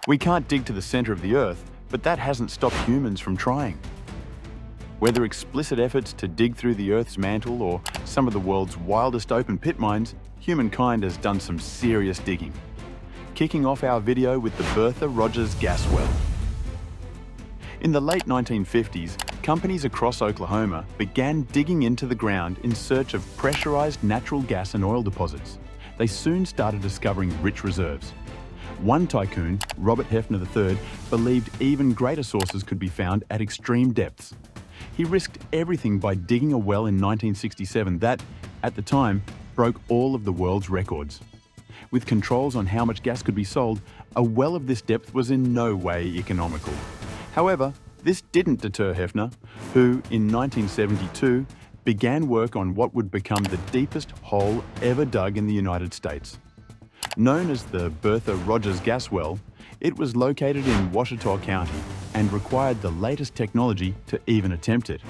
We can't dig to the center of the Earth, but that hasn't stopped humans from trying. Whether explicit efforts to dig through the Earth's mantle or some of the world's wildest open pit mines, humankind has done some serious digging. Kicking off our video with the Bertha Rogers Gas Well. In the late 1950s, companies across Oklahoma began digging into the ground in search of pressurized natural gas and oil deposits. They soon started discovering rich reserves. One tycoon, Robert Hefner III, believed even greater sources could be found at extreme depths. He risked everything by digging a well in 1967 that, at the time, broke all of the world's records. With controls on how much gas could be sold, a well of this depth was in no way economical. However, this didn't deter Hefner, who, in 1972, began work on what would become the deepest hole ever dug in the United States. Known as the Bertha Rogers Gas Well, it was located in Ouachita County and required the latest technology to even attempt it.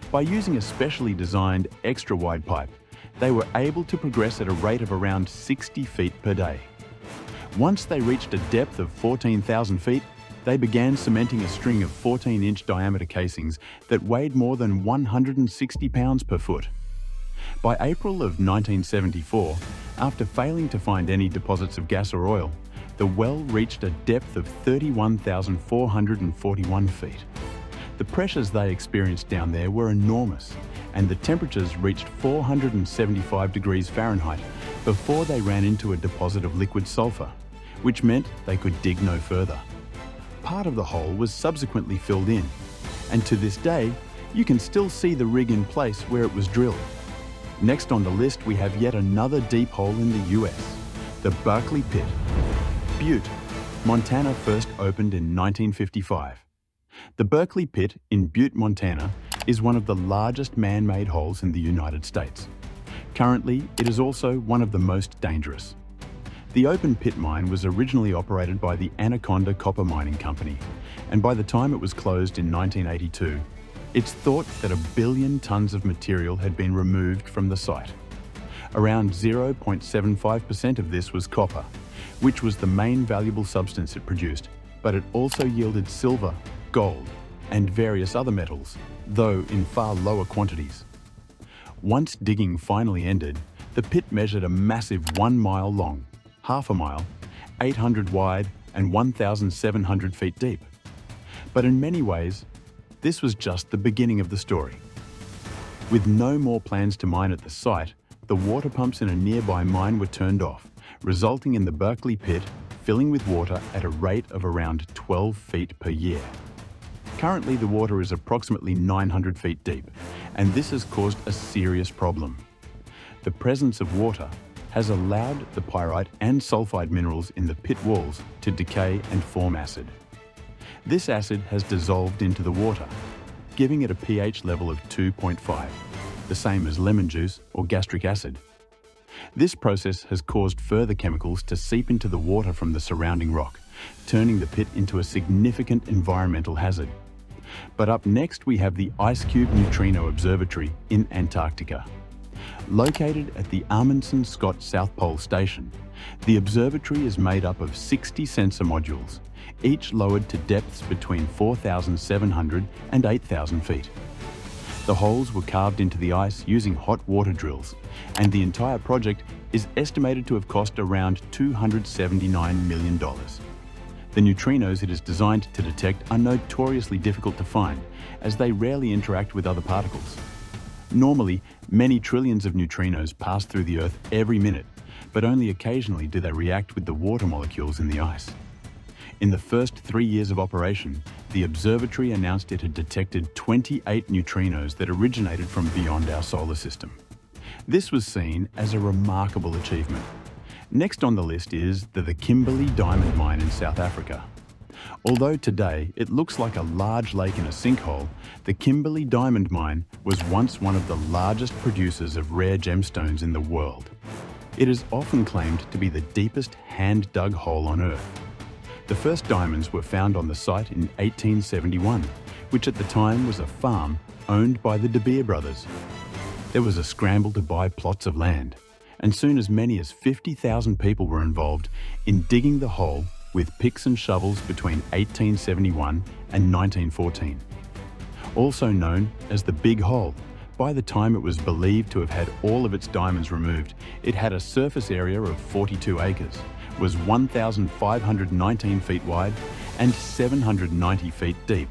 By using a specially designed extra-wide pipe, they were able to progress at a rate of around 60 feet per day. Once they reached a depth of 14,000 feet, they began cementing a string of 14-inch diameter casings that weighed more than 160 pounds per foot. By April of 1974, after failing to find any deposits of gas or oil, the well reached a depth of 31,441 feet. The pressures they experienced down there were enormous, and the temperatures reached 475 degrees Fahrenheit before they ran into a deposit of liquid sulfur, which meant they could dig no further. Part of the hole was subsequently filled in, and to this day, you can still see the rig in place where it was drilled. Next on the list, we have yet another deep hole in the US, the Berkeley Pit. Butte, Montana first opened in 1955. The Berkeley Pit in Butte, Montana is one of the largest man-made holes in the United States. Currently, it is also one of the most dangerous. The open pit mine was originally operated by the Anaconda Copper Mining Company, and by the time it was closed in 1982, it's thought that 1 billion tons of material had been removed from the site. Around 0.75% of this was copper, which was the main valuable substance it produced, but it also yielded silver, gold, and various other metals, though in far lower quantities. Once digging finally ended, the pit measured a massive 1 mile long, half a mile, 800 wide, and 1,700 feet deep. But in many ways, this was just the beginning of the story. With no more plans to mine at the site, the water pumps in a nearby mine were turned off, resulting in the Berkeley Pit filling with water at a rate of around 12 feet per year. Currently, the water is approximately 900 feet deep, and this has caused a serious problem. The presence of water has allowed the pyrite and sulfide minerals in the pit walls to decay and form acid. This acid has dissolved into the water, giving it a pH level of 2.5, the same as lemon juice or gastric acid. This process has caused further chemicals to seep into the water from the surrounding rock, turning the pit into a significant environmental hazard. But up next we have the IceCube Neutrino Observatory in Antarctica. Located at the Amundsen Scott South Pole Station, the observatory is made up of 60 sensor modules, each lowered to depths between 4,700 and 8,000 feet. The holes were carved into the ice using hot water drills, and the entire project is estimated to have cost around $279 million. The neutrinos it is designed to detect are notoriously difficult to find, as they rarely interact with other particles. Normally, many trillions of neutrinos pass through the Earth every minute, but only occasionally do they react with the water molecules in the ice. In the first 3 years of operation, the observatory announced it had detected 28 neutrinos that originated from beyond our solar system. This was seen as a remarkable achievement. Next on the list is the Kimberly Diamond Mine in South Africa. Although today it looks like a large lake in a sinkhole, the Kimberley Diamond Mine was once one of the largest producers of rare gemstones in the world. It is often claimed to be the deepest hand-dug hole on Earth. The first diamonds were found on the site in 1871, which at the time was a farm owned by the De Beer brothers. There was a scramble to buy plots of land, and soon as many as 50,000 people were involved in digging the hole with picks and shovels between 1871 and 1914. Also known as the Big Hole, by the time it was believed to have had all of its diamonds removed, it had a surface area of 42 acres, was 1,519 feet wide and 790 feet deep.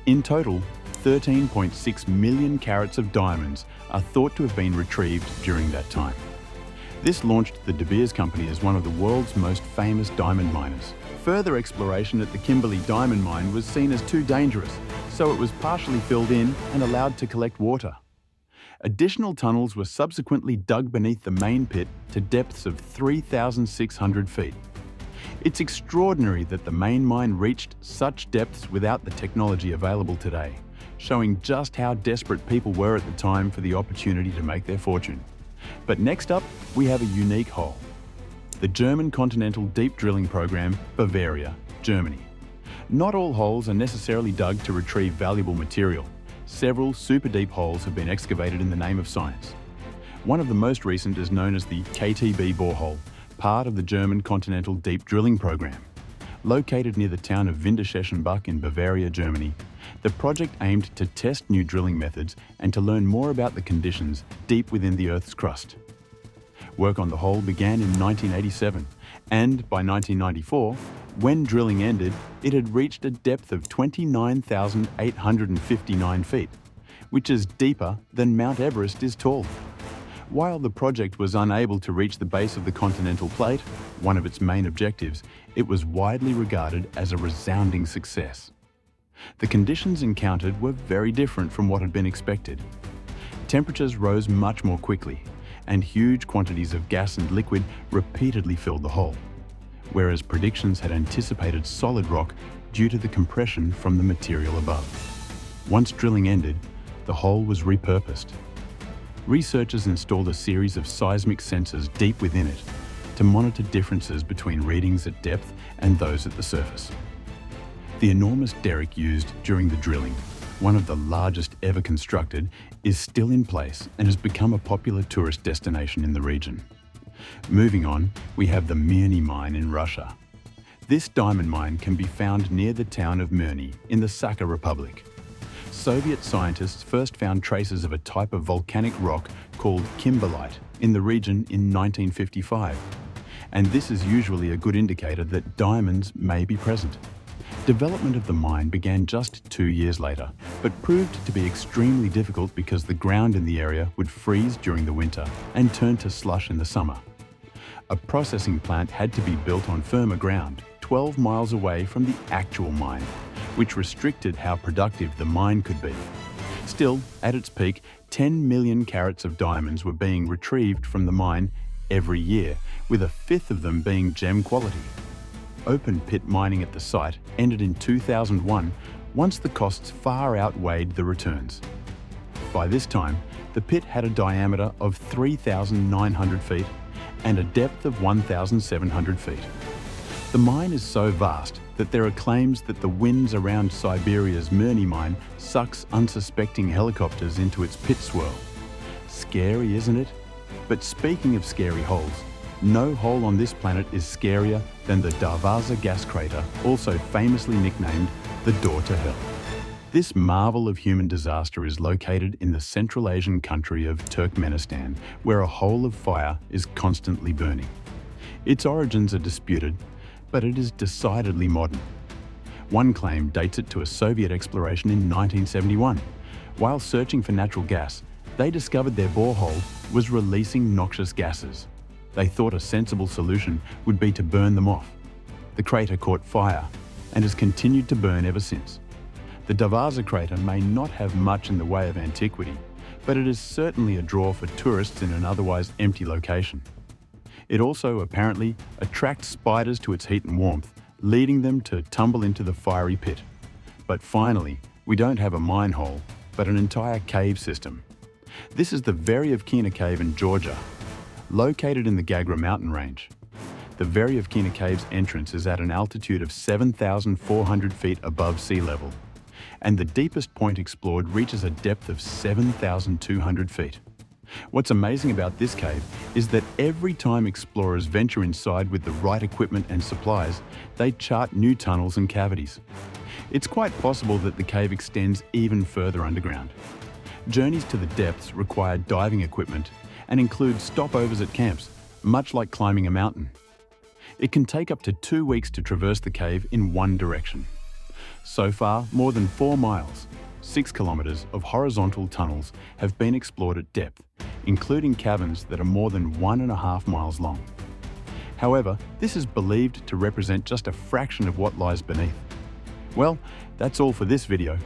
In total, 13.6 million carats of diamonds are thought to have been retrieved during that time. This launched the De Beers Company as one of the world's most famous diamond miners. Further exploration at the Kimberly Diamond Mine was seen as too dangerous, so it was partially filled in and allowed to collect water. Additional tunnels were subsequently dug beneath the main pit to depths of 3,600 feet. It's extraordinary that the main mine reached such depths without the technology available today, showing just how desperate people were at the time for the opportunity to make their fortune. But next up, we have a unique hole. The German Continental Deep Drilling Program, Bavaria, Germany. Not all holes are necessarily dug to retrieve valuable material. Several super deep holes have been excavated in the name of science. One of the most recent is known as the KTB borehole, part of the German Continental Deep Drilling Program. Located near the town of Windischeschenbach in Bavaria, Germany, the project aimed to test new drilling methods and to learn more about the conditions deep within the Earth's crust. Work on the hole began in 1987, and by 1994, when drilling ended, it had reached a depth of 29,859 feet, which is deeper than Mount Everest is tall. While the project was unable to reach the base of the continental plate, one of its main objectives, it was widely regarded as a resounding success. The conditions encountered were very different from what had been expected. Temperatures rose much more quickly, and huge quantities of gas and liquid repeatedly filled the hole, whereas predictions had anticipated solid rock due to the compression from the material above. Once drilling ended, the hole was repurposed. Researchers installed a series of seismic sensors deep within it to monitor differences between readings at depth and those at the surface. The enormous derrick used during the drilling, one of the largest ever constructed, is still in place and has become a popular tourist destination in the region. Moving on, we have the Mirny mine in Russia. This diamond mine can be found near the town of Mirny in the Sakha Republic. Soviet scientists first found traces of a type of volcanic rock called kimberlite in the region in 1955, and this is usually a good indicator that diamonds may be present. Development of the mine began just 2 years later, but proved to be extremely difficult because the ground in the area would freeze during the winter and turn to slush in the summer. A processing plant had to be built on firmer ground, 12 miles away from the actual mine, which restricted how productive the mine could be. Still, at its peak, 10 million carats of diamonds were being retrieved from the mine every year, with a fifth of them being gem quality. Open pit mining at the site ended in 2001 once the costs far outweighed the returns. By this time, the pit had a diameter of 3,900 feet and a depth of 1,700 feet. The mine is so vast that there are claims that the winds around Siberia's Mirny mine sucks unsuspecting helicopters into its pit swirl. Scary, isn't it? But speaking of scary holes, no hole on this planet is scarier than the Darvaza gas crater, also famously nicknamed the Door to Hell. This marvel of human disaster is located in the Central Asian country of Turkmenistan, where a hole of fire is constantly burning. Its origins are disputed, but it is decidedly modern. One claim dates it to a Soviet exploration in 1971. While searching for natural gas, they discovered their borehole was releasing noxious gases. They thought a sensible solution would be to burn them off. The crater caught fire and has continued to burn ever since. The Darvaza crater may not have much in the way of antiquity, but it is certainly a draw for tourists in an otherwise empty location. It also apparently attracts spiders to its heat and warmth, leading them to tumble into the fiery pit. But finally, we don't have a mine hole, but an entire cave system. This is the Veryovkina cave in Georgia, located in the Gagra mountain range. The Veryovkina cave's entrance is at an altitude of 7,400 feet above sea level, and the deepest point explored reaches a depth of 7,200 feet. What's amazing about this cave is that every time explorers venture inside with the right equipment and supplies, they chart new tunnels and cavities. It's quite possible that the cave extends even further underground. Journeys to the depths require diving equipment and include stopovers at camps, much like climbing a mountain. It can take up to 2 weeks to traverse the cave in one direction. So far, more than 4 miles, 6 kilometers of horizontal tunnels have been explored at depth, including caverns that are more than 1.5 miles long. However, this is believed to represent just a fraction of what lies beneath. Well, that's all for this video.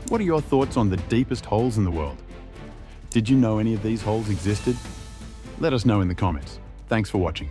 What are your thoughts on the deepest holes in the world? Did you know any of these holes existed? Let us know in the comments. Thanks for watching.